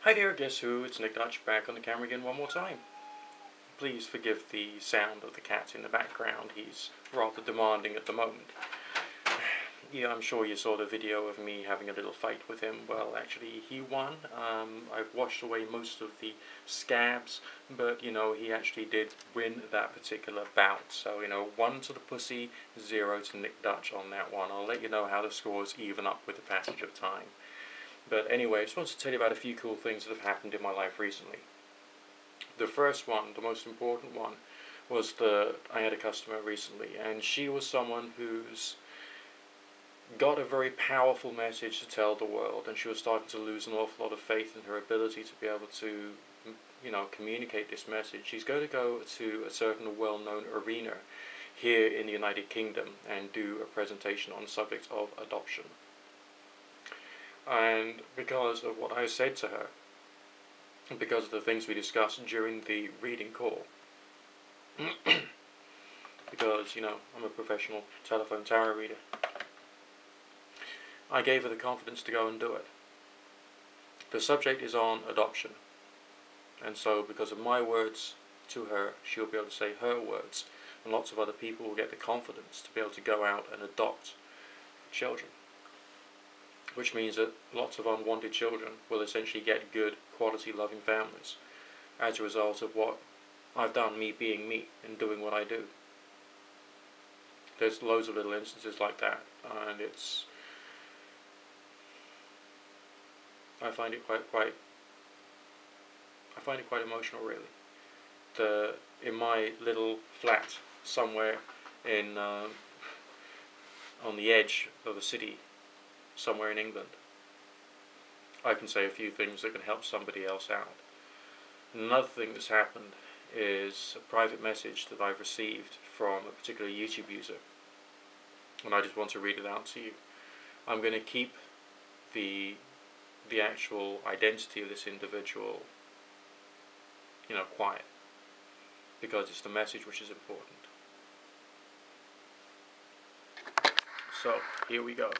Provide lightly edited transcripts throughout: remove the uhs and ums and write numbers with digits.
Hi there, guess who? It's Nick Dutch back on the camera again one more time. Please forgive the sound of the cat in the background, he's rather demanding at the moment. Yeah, I'm sure you saw the video of me having a little fight with him. Well, actually, he won. I've washed away most of the scabs, but, he actually did win that particular bout. So, 1 to the pussy, 0 to Nick Dutch on that one. I'll let you know how the scores even up with the passage of time. But anyway, I just wanted to tell you about a few cool things that have happened in my life recently. The first one, the most important one, was I had a customer recently, and she was someone who's got a very powerful message to tell the world, and she was starting to lose an awful lot of faith in her ability to be able to, communicate this message. She's going to go to a certain well-known arena here in the United Kingdom and do a presentation on the subject of adoption. And because of what I said to her, and because of the things we discussed during the reading call, because, I'm a professional telephone tarot reader, I gave her the confidence to go and do it. The subject is on adoption, and so because of my words to her, she'll be able to say her words, and lots of other people will get the confidence to be able to go out and adopt children. Which means that lots of unwanted children will essentially get good, quality, loving families as a result of what I've done, me being me, and doing what I do. There's loads of little instances like that, and I find it quite emotional, really. In my little flat somewhere on the edge of a city, somewhere in England, I can say a few things that can help somebody else out. Another thing that's happened is a private message that I've received from a particular YouTube user, and I just want to read it out to you. I'm going to keep the actual identity of this individual, quiet, because it's the message which is important. So, here we go.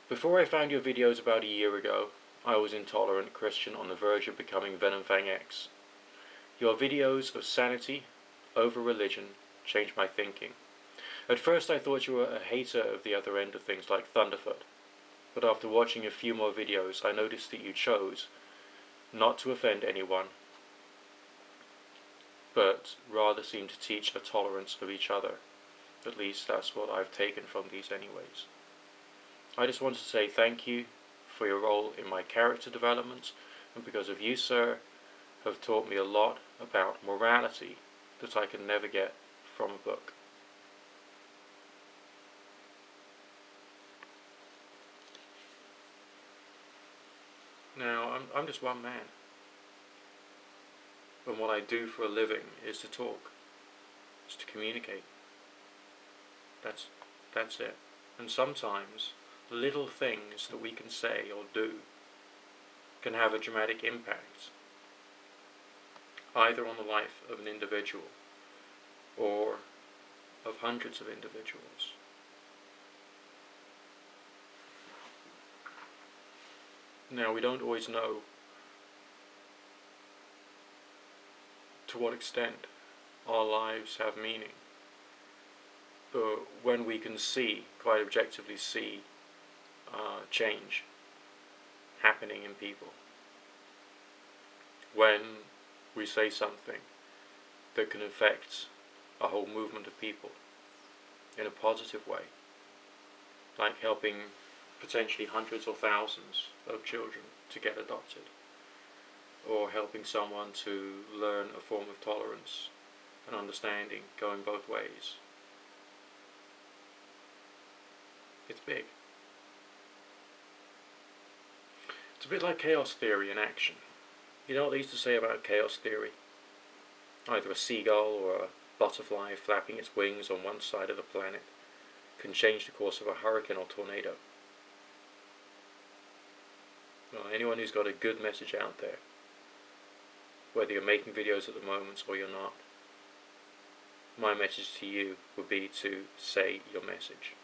Before I found your videos about a year ago, I was intolerant Christian on the verge of becoming Venomfang X. Your videos of sanity over religion changed my thinking. At first I thought you were a hater of the other end of things like Thunderfoot, but after watching a few more videos I noticed that you chose not to offend anyone, but rather seemed to teach a tolerance of each other. At least that's what I've taken from these anyways. I just wanted to say thank you for your role in my character development, and because of you, sir, have taught me a lot about morality that I can never get from a book. Now, I'm just one man, and what I do for a living is to talk, is to communicate. That's it. And sometimes little things that we can say or do can have a dramatic impact, either on the life of an individual or of hundreds of individuals. Now, we don't always know to what extent our lives have meaning, but when we can quite objectively see change happening in people, when we say something that can affect a whole movement of people in a positive way, like helping potentially hundreds or thousands of children to get adopted, or helping someone to learn a form of tolerance and understanding going both ways. It's big. It's a bit like chaos theory in action. You know what they used to say about chaos theory? Either a seagull or a butterfly flapping its wings on one side of the planet can change the course of a hurricane or tornado. Well, anyone who's got a good message out there, whether you're making videos at the moment or you're not, my message to you would be to say your message.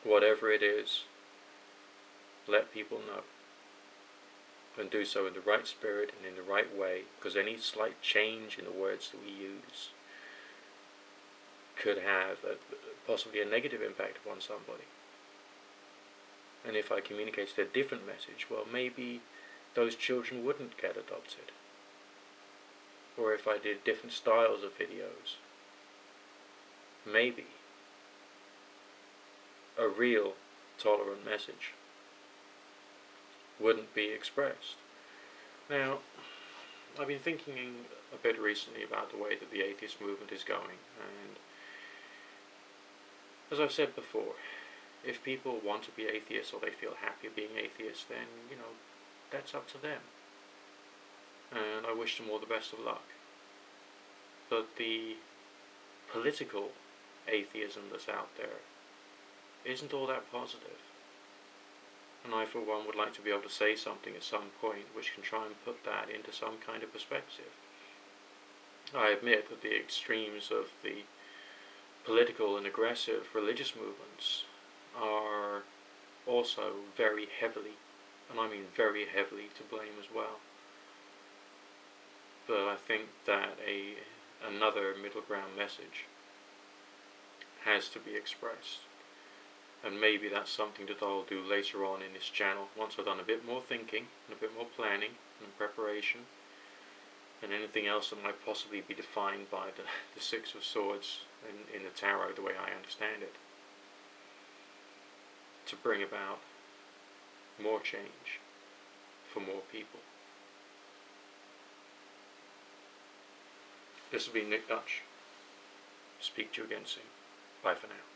Whatever it is, let people know, and do so in the right spirit and in the right way, because any slight change in the words that we use could have possibly a negative impact upon somebody. And if I communicated a different message, well, maybe those children wouldn't get adopted. Or if I did different styles of videos, maybe a real tolerant message wouldn't be expressed. Now, I've been thinking a bit recently about the way that the atheist movement is going, and as I've said before, if people want to be atheists or they feel happy being atheists, then, that's up to them. And I wish them all the best of luck. But the political atheism that's out there isn't all that positive. And I, for one, would like to be able to say something at some point which can try and put that into some kind of perspective. I admit that the extremes of the political and aggressive religious movements are also very heavily, and I mean very heavily, to blame as well. But I think that another middle ground message has to be expressed. And maybe that's something that I'll do later on in this channel, once I've done a bit more thinking, and a bit more planning, and preparation, and anything else that might possibly be defined by the Six of Swords in the Tarot, the way I understand it, to bring about more change for more people. This has been Nick Dutch. Speak to you again soon. Bye for now.